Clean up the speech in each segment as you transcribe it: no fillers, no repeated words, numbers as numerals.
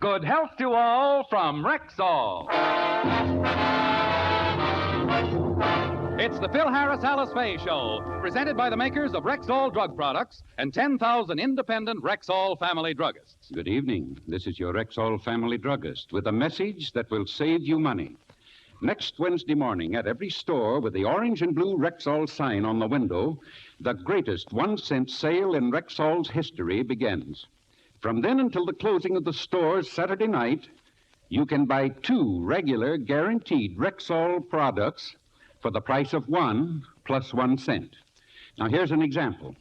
Good health to all from Rexall. It's the Phil Harris Alice Faye Show, presented by the makers of Rexall drug products and 10,000 independent Rexall family druggists. Good evening. This is your Rexall family druggist with a message that will save you money. Next Wednesday morning, at every store with the orange and blue Rexall sign on the window, the greatest 1-cent sale in Rexall's history begins. From then until the closing of the stores Saturday night, you can buy 2 regular guaranteed Rexall products for the price of 1 plus 1 cent. Now, here's an example.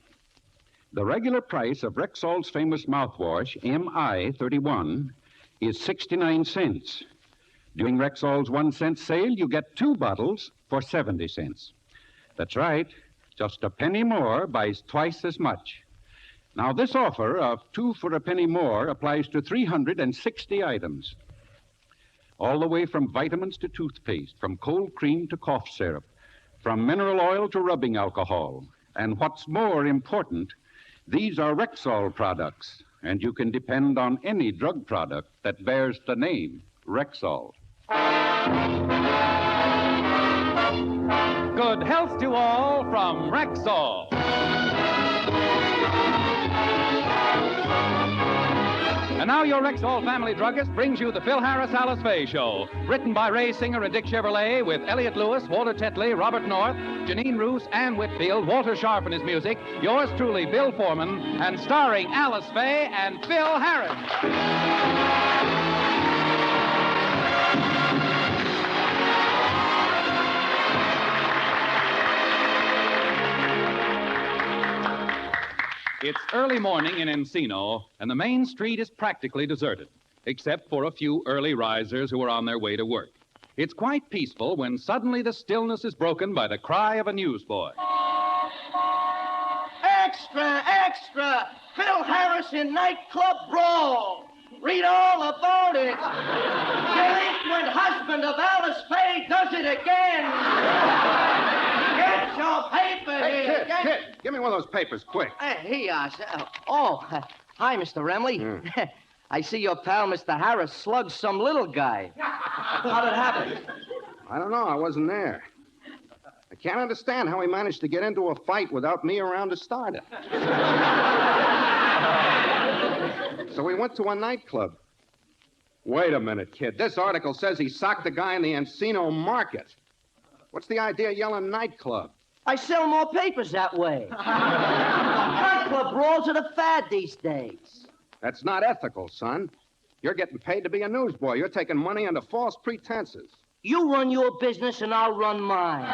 The regular price of Rexall's famous mouthwash, MI 31, is 69 cents. During Rexall's 1-cent sale, you get 2 bottles for 70 cents. That's right. Just a penny more buys twice as much. Now, this offer of 2 for a penny more applies to 360 items. All the way from vitamins to toothpaste, from cold cream to cough syrup, from mineral oil to rubbing alcohol. And what's more important, these are Rexall products, and you can depend on any drug product that bears the name Rexall. Good health to all from Rexall. And now your Rexall family druggist brings you the Phil Harris Alice Faye Show, written by Ray Singer and Dick Chevrolet, with Elliot Lewis, Walter Tetley, Robert North, Janine Roos, Ann Whitfield, Walter Sharp and his music, yours truly, Bill Foreman, and starring Alice Faye and Phil Harris. It's early morning in Encino, and the main street is practically deserted, except for a few early risers who are on their way to work. It's quite peaceful when suddenly the stillness is broken by the cry of a newsboy. Extra, extra! Phil Harris in nightclub brawl. Read all about it. Delinquent husband of Alice Faye does it again. Get your paper here. Kid, give me one of those papers, quick. Here you are, sir. Hi, Mr. Remley. I see your pal, Mr. Harris, slugged some little guy. How'd it happen? I don't know. I wasn't there. I can't understand how he managed to get into a fight without me around to start it. So we went to a nightclub. Wait a minute, kid. This article says he socked a guy in the Encino market. What's the idea of yelling nightclub? I sell more papers that way. Nightclub brawls are the fad these days. That's not ethical, son. You're getting paid to be a newsboy. You're taking money under false pretenses. You run your business and I'll run mine.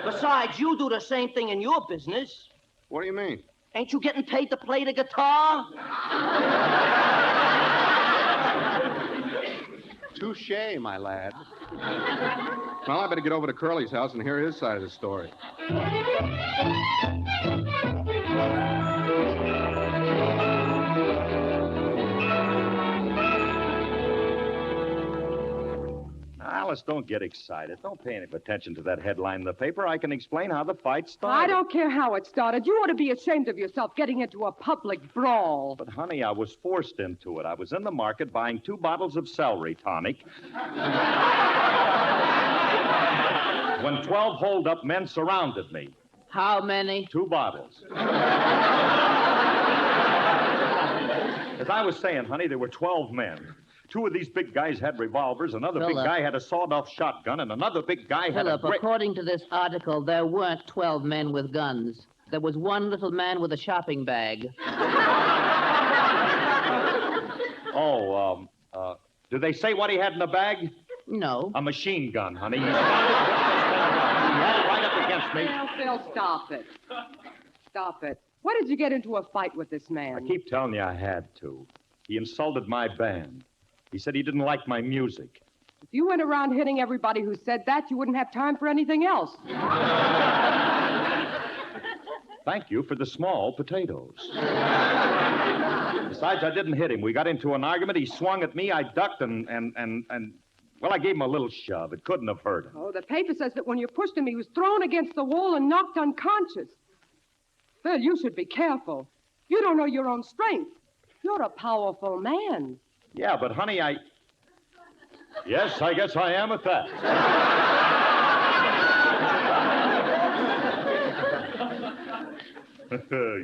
Besides, you do the same thing in your business. What do you mean? Ain't you getting paid to play the guitar? Touché, my lad. Well, I better get over to Curly's house and hear his side of the story. Alice, don't get excited. Don't pay any attention to that headline in the paper. I can explain how the fight started. I don't care how it started. You ought to be ashamed of yourself getting into a public brawl. But, honey, I was forced into it. I was in the market buying 2 bottles of celery tonic when 12 hold-up men surrounded me. How many? 2 bottles. As I was saying, honey, there were 12 men. 2 of these big guys had revolvers, another big guy had a sawed-off shotgun, and another big guy had a... according to this article, there weren't 12 men with guns. There was one little man with a shopping bag. Do they say what he had in the bag? No. A machine gun, honey. He had it right up against me. Well, Phil, stop it. Stop it. Why did you get into a fight with this man? I keep telling you I had to. He insulted my band. He said he didn't like my music. If you went around hitting everybody who said that, you wouldn't have time for anything else. Thank you for the small potatoes. Besides, I didn't hit him. We got into an argument. He swung at me. I ducked and well, I gave him a little shove. It couldn't have hurt him. Oh, the paper says that when you pushed him, he was thrown against the wall and knocked unconscious. Phil, you should be careful. You don't know your own strength. You're a powerful man. Yeah, but, honey, Yes, I guess I am at that.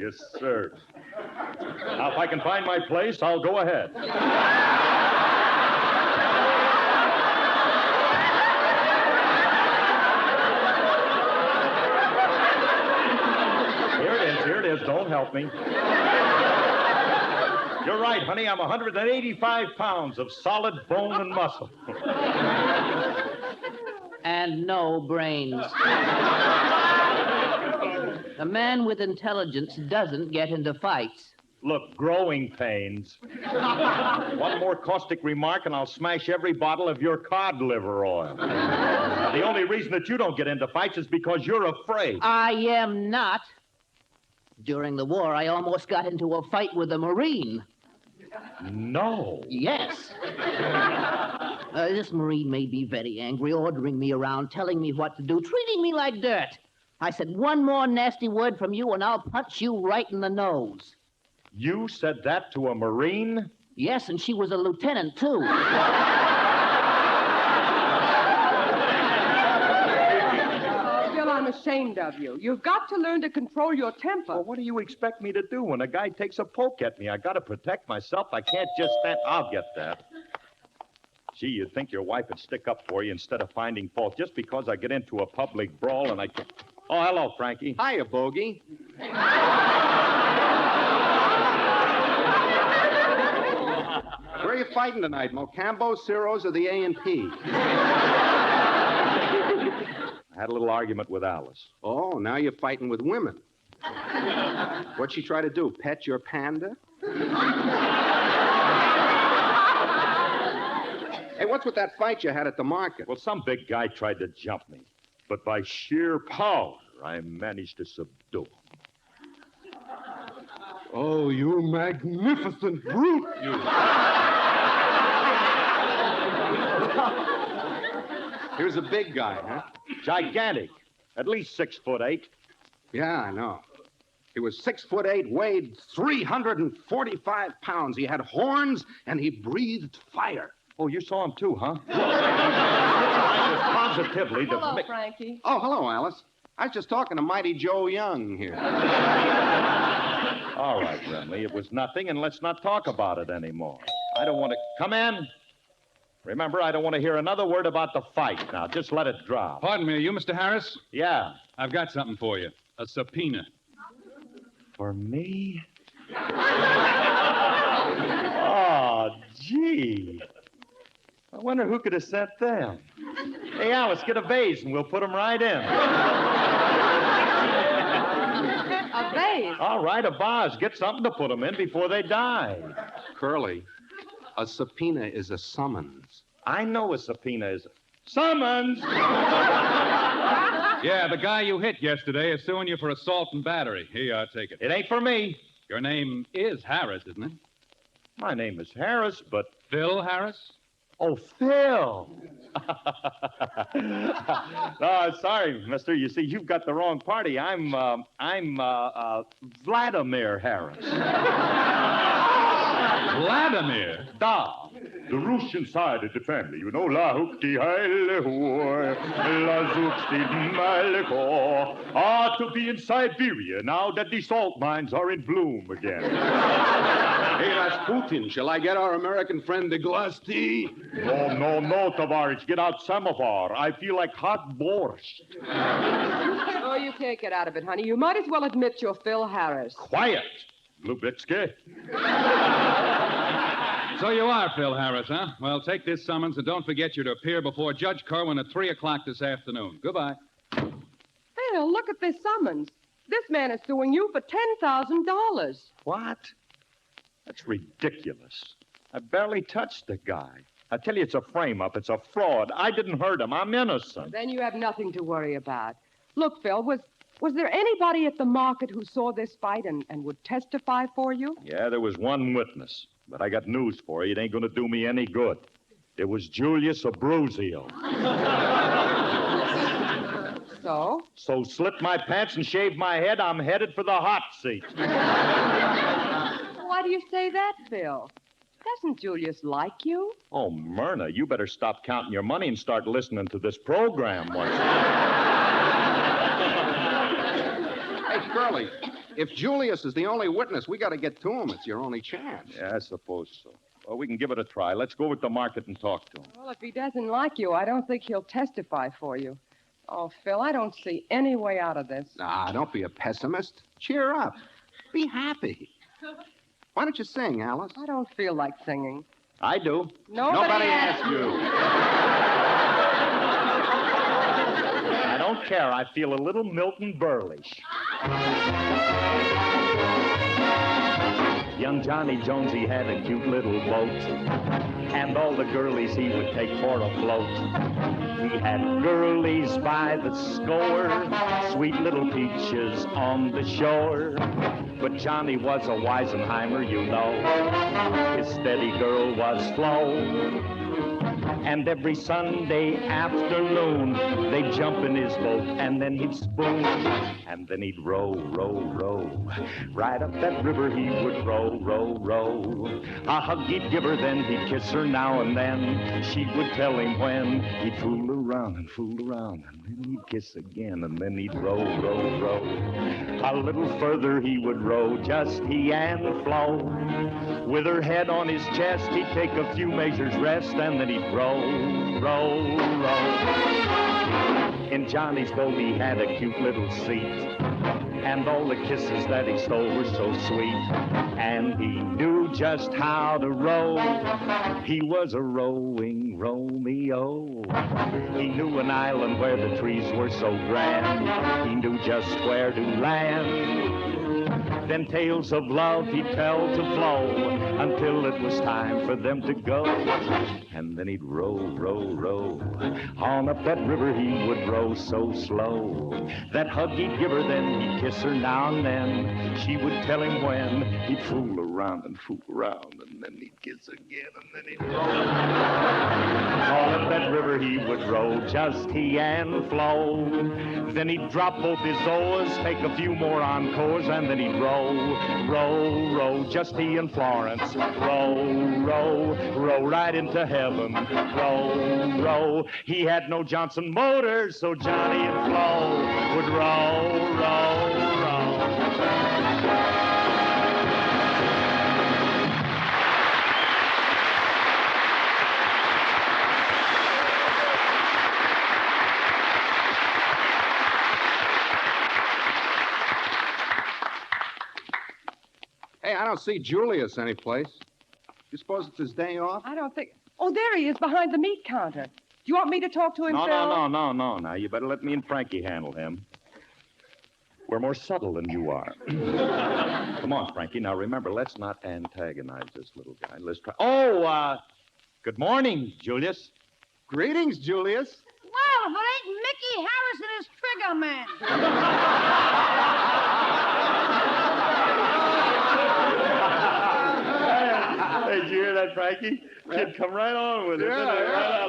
Yes, sir. Now, if I can find my place, I'll go ahead. Here it is. Don't help me. You're right, honey. I'm 185 pounds of solid bone and muscle. And no brains. A man with intelligence doesn't get into fights. Look, growing pains. One more caustic remark and I'll smash every bottle of your cod liver oil. The only reason that you don't get into fights is because you're afraid. I am not. During the war, I almost got into a fight with a Marine. No. Yes. This Marine made me very angry, ordering me around, telling me what to do, treating me like dirt. I said, one more nasty word from you and I'll punch you right in the nose. You said that to a Marine? Yes, and she was a lieutenant, too. Bill, I'm ashamed of you. You've got to learn to control your temper. Well, what do you expect me to do when a guy takes a poke at me? I got to protect myself. I can't just stand... I'll get that. Gee, you'd think your wife would stick up for you instead of finding fault just because I get into a public brawl and I... Oh, hello, Frankie. Hiya, Bogey. Where are you fighting tonight, Mocambo, Ciro's, or the A&P? I had a little argument with Alice. Oh, now you're fighting with women. What'd she try to do, pet your panda? Hey, what's with that fight you had at the market? Well, some big guy tried to jump me, but by sheer power, I managed to subdue him. Oh, you magnificent brute, you. He was a big guy, huh? Gigantic. At least 6'8". Yeah, I know. He was 6'8", weighed 345 pounds. He had horns, and he breathed fire. Oh, you saw him too, huh? I was positively the... Hello, Frankie. Oh, hello, Alice. I was just talking to Mighty Joe Young here. All right, Brentley, it was nothing, and let's not talk about it anymore. I don't want to... Come in. Remember, I don't want to hear another word about the fight. Now, just let it drop. Pardon me, are you Mr. Harris? Yeah. I've got something for you. A subpoena. For me? Oh, gee. I wonder who could have sent them. Hey, Alice, get a vase and we'll put them right in. A vase? All right, a vase. Get something to put them in before they die. Curly, a subpoena is a summons. I know a subpoena is... Summons! Yeah, the guy you hit yesterday is suing you for assault and battery. Here you are, take it. It ain't for me. Your name is Harris, isn't it? My name is Harris, but... Phil Harris? Oh, Phil. No, sorry, mister. You see, you've got the wrong party. I'm Vladimir Harris. Vladimir? Da. The Russian side of the family, you know, la hukti la zuksti maleko. Ah, to be in Siberia now that the salt mines are in bloom again. Hey, Rasputin, shall I get our American friend a glass tea? No, Tavares. Get out samovar. I feel like hot borscht. Oh, you can't get out of it, honey. You might as well admit you're Phil Harris. Quiet, Lubitsky. So you are Phil Harris, huh? Well, take this summons and don't forget you're to appear before Judge Kerwin at 3 o'clock this afternoon. Goodbye. Phil, look at this summons. This man is suing you for $10,000. What? That's ridiculous. I barely touched the guy. I tell you, it's a frame-up. It's a fraud. I didn't hurt him. I'm innocent. Then you have nothing to worry about. Look, Phil, was there anybody at the market who saw this fight and would testify for you? Yeah, there was one witness. But I got news for you. It ain't going to do me any good. It was Julius Abruzio. So? So slip my pants and shave my head. I'm headed for the hot seat. Why do you say that, Phil? Doesn't Julius like you? Oh, Myrna, you better stop counting your money and start listening to this program once. Hey, Curly, if Julius is the only witness, we got to get to him. It's your only chance. Yeah, I suppose so. Well, we can give it a try. Let's go with the market and talk to him. Well, if he doesn't like you, I don't think he'll testify for you. Oh, Phil, I don't see any way out of this. Ah, don't be a pessimist. Cheer up. Be happy. Why don't you sing, Alice? I don't feel like singing. I do. Nobody asked you. I don't care. I feel a little Milton Berlish. Young Johnny Jones, he had a cute little boat, and all the girlies he would take for a float. He had girlies by the score, sweet little peaches on the shore. But Johnny was a Weisenheimer, you know. His steady girl was Flo. And every Sunday afternoon, they'd jump in his boat, and then he'd spoon, and then he'd row, row, row. Right up that river he would row, row, row. A hug he'd give her, then he'd kiss her now and then. She would tell him when. He'd fool around, and then he'd kiss again, and then he'd row, row, row. A little further he would row, just he and Flo. With her head on his chest, he'd take a few measures rest, and then he'd row, row, row. In Johnny's boat he had a cute little seat, and all the kisses that he stole were so sweet. And he knew just how to row. He was a rowing Romeo. He knew an island where the trees were so grand. He knew just where to land. Then tales of love he'd tell to Flo until it was time for them to go. And then he'd row, row, row. On up that river he would row so slow. That hug he'd give her, then he'd kiss her now and then. She would tell him when. He'd fool around, and then he'd kiss again, and then he'd row. On up that river he would row, just he and Flo. Then he'd drop both his oars, take a few more encores, and then he'd row, row, row, just he and Florence. Row, row, row right into heaven. Row, row. He had no Johnson motors, so Johnny and Flo would row, row, row. Hey, I don't see Julius anyplace. You suppose it's his day off? I don't think... Oh, there he is behind the meat counter. Do you want me to talk to him, Phil? No. Now, you better let me and Frankie handle him. We're more subtle than you are. Come on, Frankie. Now, remember, let's not antagonize this little guy. Let's try... Oh, good morning, Julius. Greetings, Julius. Well, if it ain't Mickey Harrison as Trigger Man. Hey, did you hear that, Frankie? Kid, come right on with it. Yeah.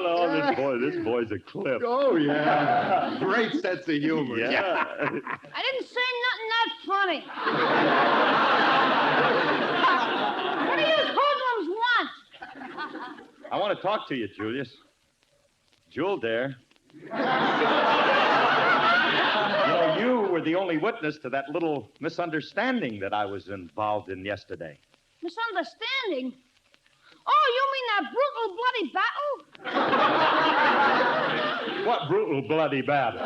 Oh, this boy's a clip. Oh, yeah. Great sense of humor. Yeah. I didn't say nothing that funny. What do you hoodlums want? I want to talk to you, Julius. Jewel, there. You were the only witness to that little misunderstanding that I was involved in yesterday. Misunderstanding? Oh, you mean that brutal bloody battle? What brutal bloody battle? The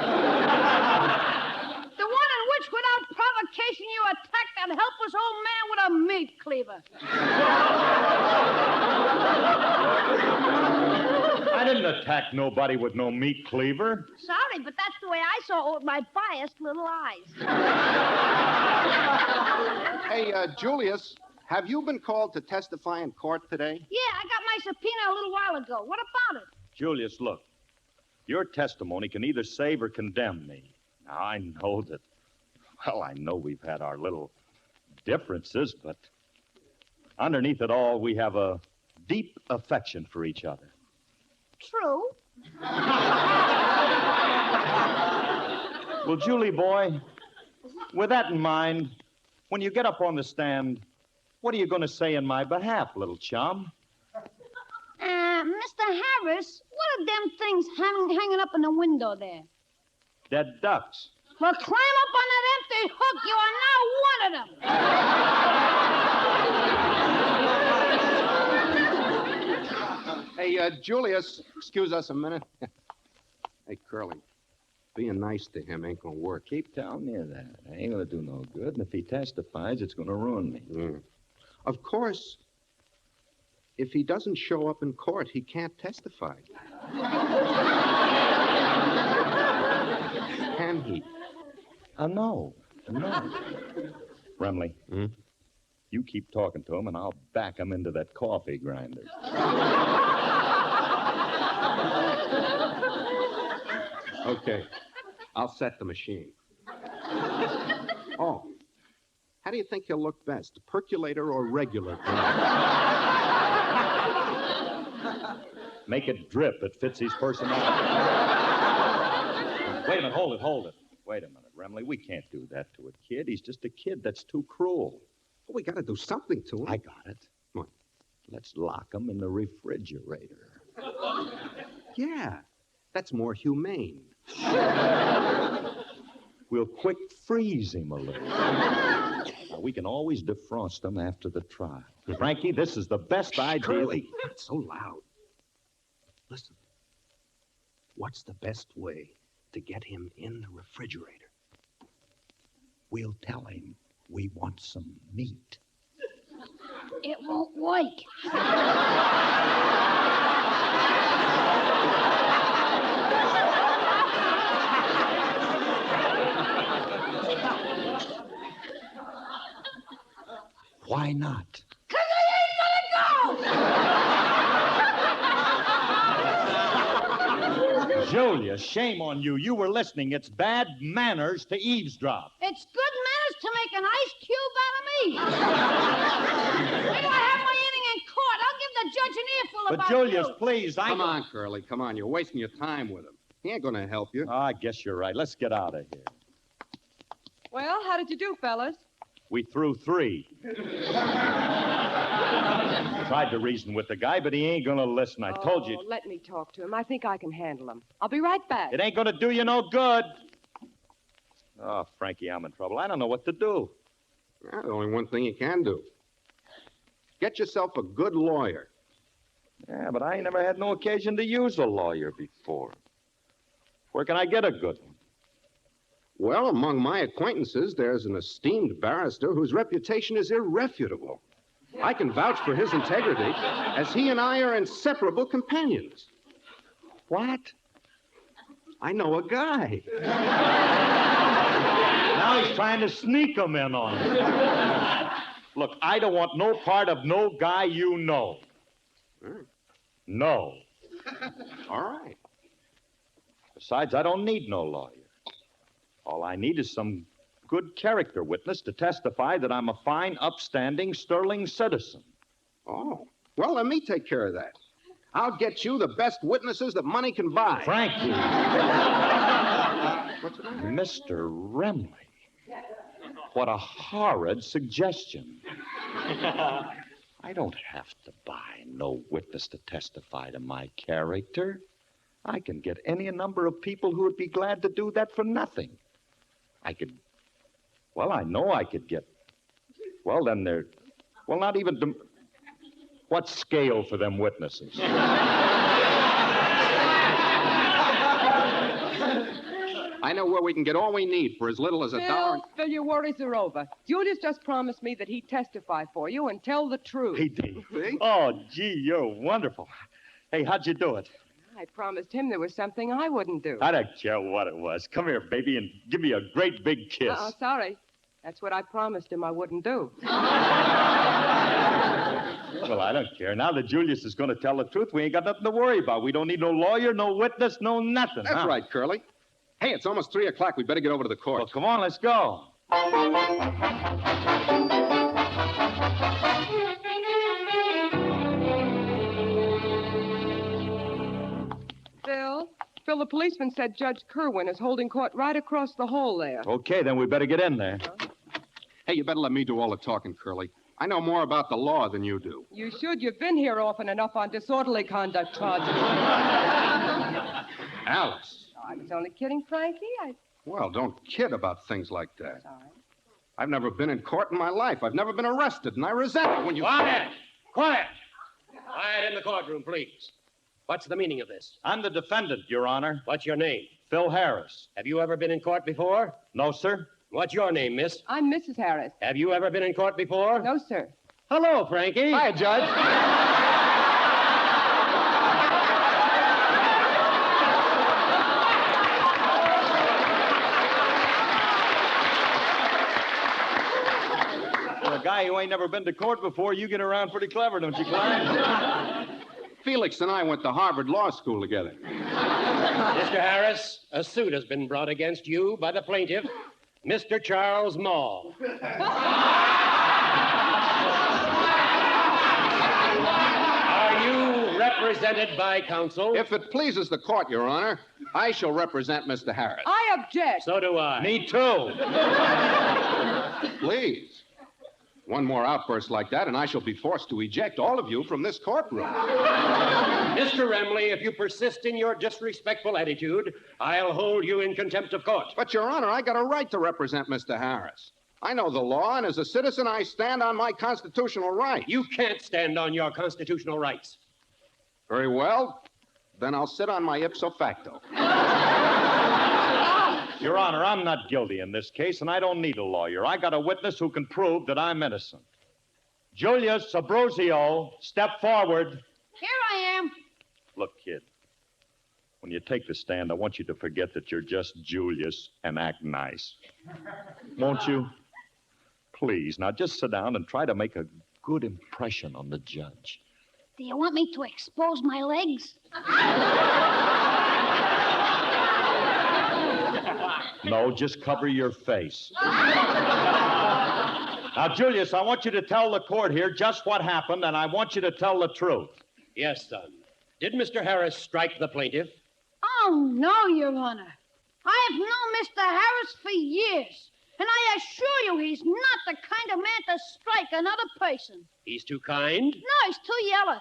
one in which, without provocation, you attacked that helpless old man with a meat cleaver. I didn't attack nobody with no meat cleaver. Sorry, but that's the way I saw it with my biased little eyes. Hey, Julius, have you been called to testify in court today? Yeah, I got my subpoena a little while ago. What about it? Julius, look. Your testimony can either save or condemn me. Now, I know that... Well, I know we've had our little differences, but underneath it all, we have a deep affection for each other. True. Well, Julie boy, with that in mind, when you get up on the stand, what are you going to say in my behalf, little chum? Sheriff, what are them things hanging up in the window there? Dead ducks. Well, climb up on that empty hook. You are now one of them. Hey, Julius, excuse us a minute. Hey, Curly, being nice to him ain't gonna work. Keep telling me that. I ain't gonna do no good, and if he testifies, it's gonna ruin me. Of course, if he doesn't show up in court, he can't testify. Can he? No. Remley, you keep talking to him, and I'll back him into that coffee grinder. Okay. I'll set the machine. Oh. How do you think he'll look best, percolator or regular? Make it drip. It fits his personality. Wait a minute. Hold it. Wait a minute, Remley. We can't do that to a kid. He's just a kid. That's too cruel. Well, we got to do something to him. I got it. What? Let's lock him in the refrigerator. Yeah. That's more humane. We'll quick freeze him a little. Now, we can always defrost him after the trial. Frankie, this is the best idea. Curly, not so loud. Listen. What's the best way to get him in the refrigerator? We'll tell him we want some meat. It won't work. Why not? 'Cause he ain't gonna go! Julius, shame on you. You were listening. It's bad manners to eavesdrop. It's good manners to make an ice cube out of me. Wait till I have my inning in court. I'll give the judge an earful But about Julius, you. please, Come on, Curly. Come on. You're wasting your time with him. He ain't going to help you. I guess you're right. Let's get out of here. Well, how did you do, fellas? We threw 3. Tried to reason with the guy, but he ain't gonna listen. I told you. Let me talk to him. I think I can handle him. I'll be right back. It ain't gonna do you no good. Oh, Frankie, I'm in trouble. I don't know what to do. Well, the only one thing you can do. Get yourself a good lawyer. Yeah, but I ain't never had no occasion to use a lawyer before. Where can I get a good one? Well, among my acquaintances, there's an esteemed barrister whose reputation is irrefutable. I can vouch for his integrity, as he and I are inseparable companions. What? I know a guy. Now he's trying to sneak him in on me. Look, I don't want no part of no guy you know. No. All right. Besides, I don't need no lawyer. All I need is some good character witness to testify that I'm a fine, upstanding, sterling citizen. Oh. Well, let me take care of that. I'll get you the best witnesses that money can buy. Frankie. What's the matter? Mr. Remley. What a horrid suggestion. I don't have to buy no witness to testify to my character. I can get any number of people who would be glad to do that for nothing. I know I could get, not even, what scale for them witnesses? I know where we can get all we need for as little as $1. Phil, your worries are over. Julius just promised me that he'd testify for you and tell the truth. He did. See? Oh, gee, you're wonderful. Hey, how'd you do it? I promised him there was something I wouldn't do. I don't care what it was. Come here, baby, and give me a great big kiss. Oh, sorry. That's what I promised him I wouldn't do. Well, I don't care. Now that Julius is going to tell the truth, we ain't got nothing to worry about. We don't need no lawyer, no witness, no nothing. That's right, Curly. Hey, it's almost 3 o'clock. We better get over to the court. Well, come on, let's go. Phil, the policeman said Judge Kerwin is holding court right across the hall there. Okay, then we better get in there. Hey, you better let me do all the talking, Curly. I know more about the law than you do. You should. You've been here often enough on disorderly conduct charges. Alice. I was only kidding, Frankie. Well, don't kid about things like that. Sorry. I've never been in court in my life. I've never been arrested, and I resent it when you... Quiet! Quiet! Quiet in the courtroom, please. What's the meaning of this? I'm the defendant, Your Honor. What's your name? Phil Harris. Have you ever been in court before? No, sir. What's your name, miss? I'm Mrs. Harris. Have you ever been in court before? No, sir. Hello, Frankie. Hi, Judge. For a guy who ain't never been to court before, you get around pretty clever, don't you, Clyde? Felix and I went to Harvard Law School together. Mr. Harris, a suit has been brought against you by the plaintiff, Mr. Charles Maul. Are you represented by counsel? If it pleases the court, Your Honor, I shall represent Mr. Harris. I object. So do I. Me too. Please. One more outburst like that, and I shall be forced to eject all of you from this courtroom. Mr. Remley, if you persist in your disrespectful attitude, I'll hold you in contempt of court. But, Your Honor, I got a right to represent Mr. Harris. I know the law, and as a citizen, I stand on my constitutional right. You can't stand on your constitutional rights. Very well. Then I'll sit on my ipso facto. Your Honor, I'm not guilty in this case, and I don't need a lawyer. I got a witness who can prove that I'm innocent. Julius Abruzio, step forward. Here I am. Look, kid, when you take the stand, I want you to forget that you're just Julius and act nice. Won't you? Please, now just sit down and try to make a good impression on the judge. Do you want me to expose my legs? No, just cover your face. Now, Julius, I want you to tell the court here just what happened, and I want you to tell the truth. Yes, son. Did Mr. Harris strike the plaintiff? Oh, no, Your Honor. I have known Mr. Harris for years, and I assure you he's not the kind of man to strike another person. He's too kind? No, he's too yellow.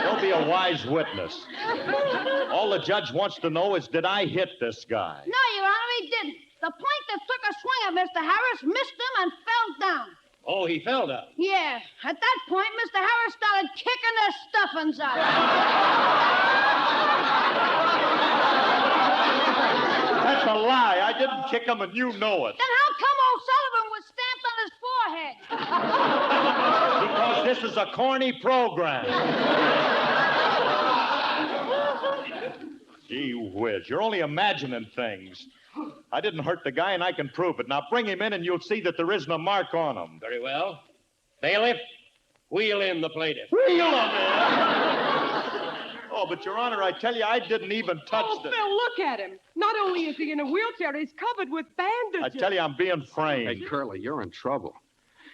Don't be a wise witness. All the judge wants to know is, did I hit this guy? No, Your Honor, he didn't. The plaintiff took a swing at Mr. Harris, missed him, and fell down. Oh, he fell down. Yeah. At that point, Mr. Harris started kicking the stuffings out. That's a lie. I didn't kick him, and you know it. Then how come old Sullivan was stamped on his forehead? Because this is a corny program. Gee whiz, you're only imagining things. I didn't hurt the guy, and I can prove it. Now bring him in, and you'll see that there isn't a mark on him. Very well. Bailiff, wheel in the plaintiff. Wheel him in! Oh, but, Your Honor, I tell you, I didn't even touch Oh, the... Phil, look at him. Not only is he in a wheelchair, he's covered with I bandages. tell you, I'm being framed. Hey, Curly, you're in trouble.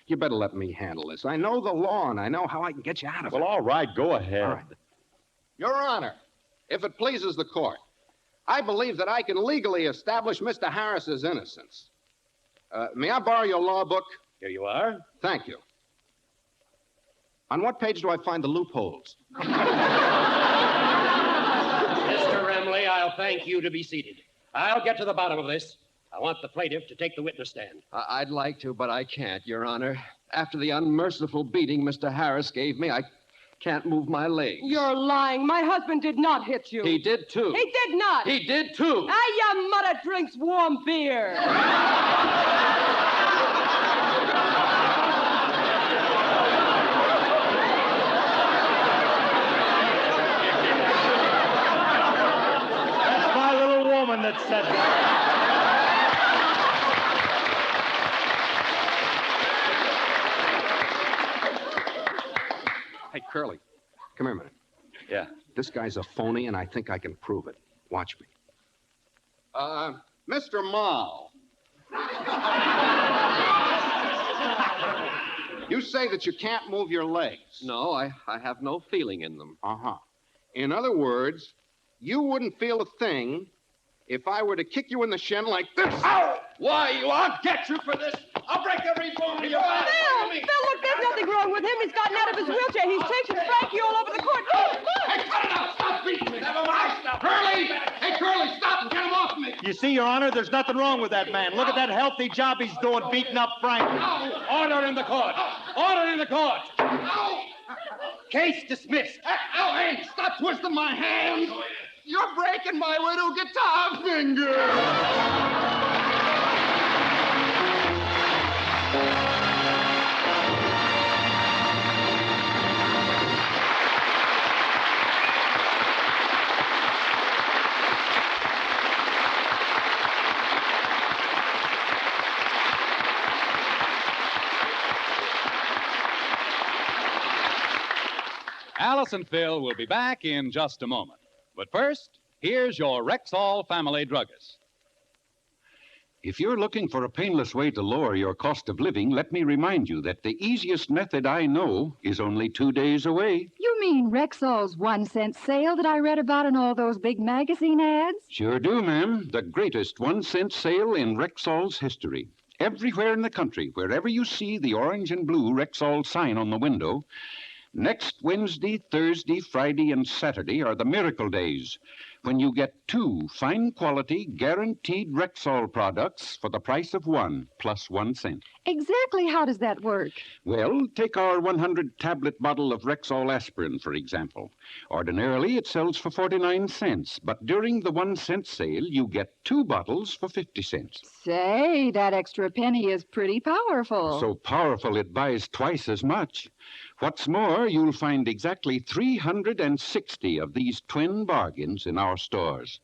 You better let me handle this. I know the law, and I know how I can get you out of Well, it. all right, go ahead. All right. Your Honor, if it pleases the court, I believe that I can legally establish Mr. Harris's innocence. May I borrow your law book? Here you are. Thank you. On what page do I find the loopholes? Mr. Remley, I'll thank you to be seated. I'll get to the bottom of this. I want the plaintiff to take the witness stand. I'd like to, but I can't, Your Honor. After the unmerciful beating Mr. Harris gave me, I can't move my legs. You're lying. My husband did not hit you. He did, too. He did not. He did, too. Your mother drinks warm beer. That's my little woman that said that. Hey, Curly, come here a minute. Yeah. This guy's a phony, and I think I can prove it. Watch me. Mr. Mall. You say that you can't move your legs. No, I have no feeling in them. Uh-huh. In other words, you wouldn't feel a thing if I were to kick you in the shin like this. Ow! Why, I'll get you for this. I'll break every bone in your body. Phil, look, there's nothing wrong with him. He's gotten out of his wheelchair. He's chasing Frankie all over the court. Hey, cut it out. Stop beating me. Never mind. Stop. Curly! Hey, Curly, stop and get him off me. You see, Your Honor, there's nothing wrong with that man. Look at that healthy job he's doing beating up Frankie. Order in the court. Order in the court. Ow! Case dismissed. Ow, hey, stop twisting my hand. You're breaking my little guitar finger. Alice and Phil will be back in just a moment. But first, here's your Rexall family druggist. If you're looking for a painless way to lower your cost of living, let me remind you that the easiest method I know is only 2 days away. You mean Rexall's 1-cent sale that I read about in all those big magazine ads? Sure do, ma'am. The greatest 1-cent sale in Rexall's history. Everywhere in the country, wherever you see the orange and blue Rexall sign on the window, next Wednesday, Thursday, Friday, and Saturday are the miracle days when you get 2 fine-quality, guaranteed Rexall products for the price of 1 plus 1 cent. Exactly how does that work? Well, take our 100-tablet bottle of Rexall aspirin, for example. Ordinarily, it sells for 49 cents, but during the 1-cent sale, you get 2 bottles for 50 cents. Say, that extra penny is pretty powerful. So powerful it buys twice as much. What's more, you'll find exactly 360 of these twin bargains in our stores.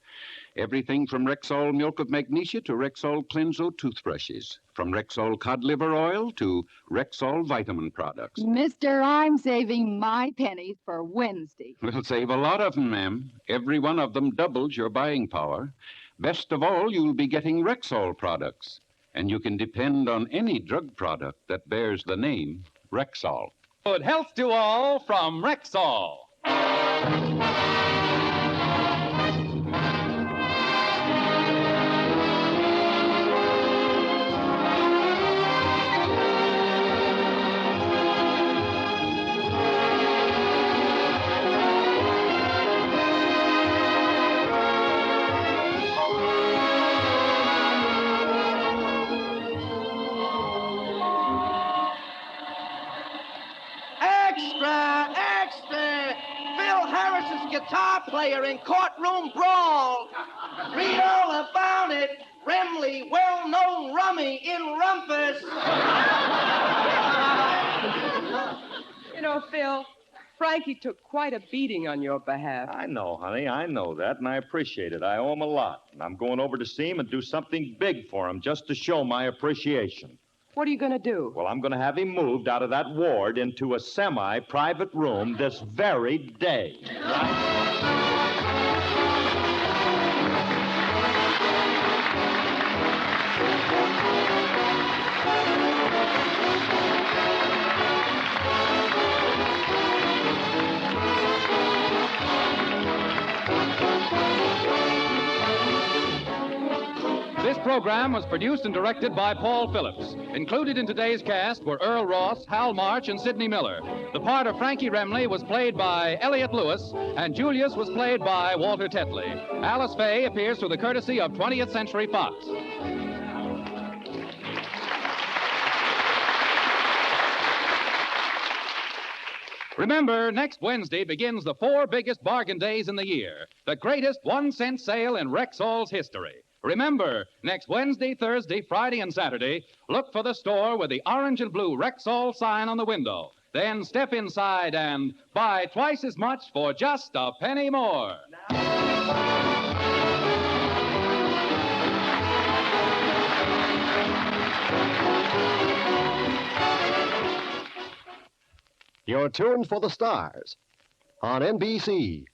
Everything from Rexall Milk of Magnesia to Rexall Cleanso toothbrushes. From Rexall Cod Liver Oil to Rexall Vitamin products. Mister, I'm saving my pennies for Wednesday. We'll save a lot of them, ma'am. Every one of them doubles your buying power. Best of all, you'll be getting Rexall products. And you can depend on any drug product that bears the name Rexall. Good health to all from Rexall. Extra! Extra! Phil Harris's guitar player in Courtroom Brawl. Read all about it. Remley, well-known rummy in Rumpus. You know, Phil, Frankie took quite a beating on your behalf. I know, honey. I know that, and I appreciate it. I owe him a lot. And I'm going over to see him and do something big for him just to show my appreciation. What are you going to do? Well, I'm going to have him moved out of that ward into a semi-private room this very day. This program was produced and directed by Paul Phillips. Included in today's cast were Earl Ross, Hal March, and Sidney Miller. The part of Frankie Remley was played by Elliot Lewis, and Julius was played by Walter Tetley. Alice Faye appears through the courtesy of 20th Century Fox. Remember, next Wednesday begins the 4 biggest bargain days in the year. The greatest 1-cent sale in Rexall's history. Remember, next Wednesday, Thursday, Friday, and Saturday, look for the store with the orange and blue Rexall sign on the window. Then step inside and buy twice as much for just a penny more. You're tuned for the stars on NBC.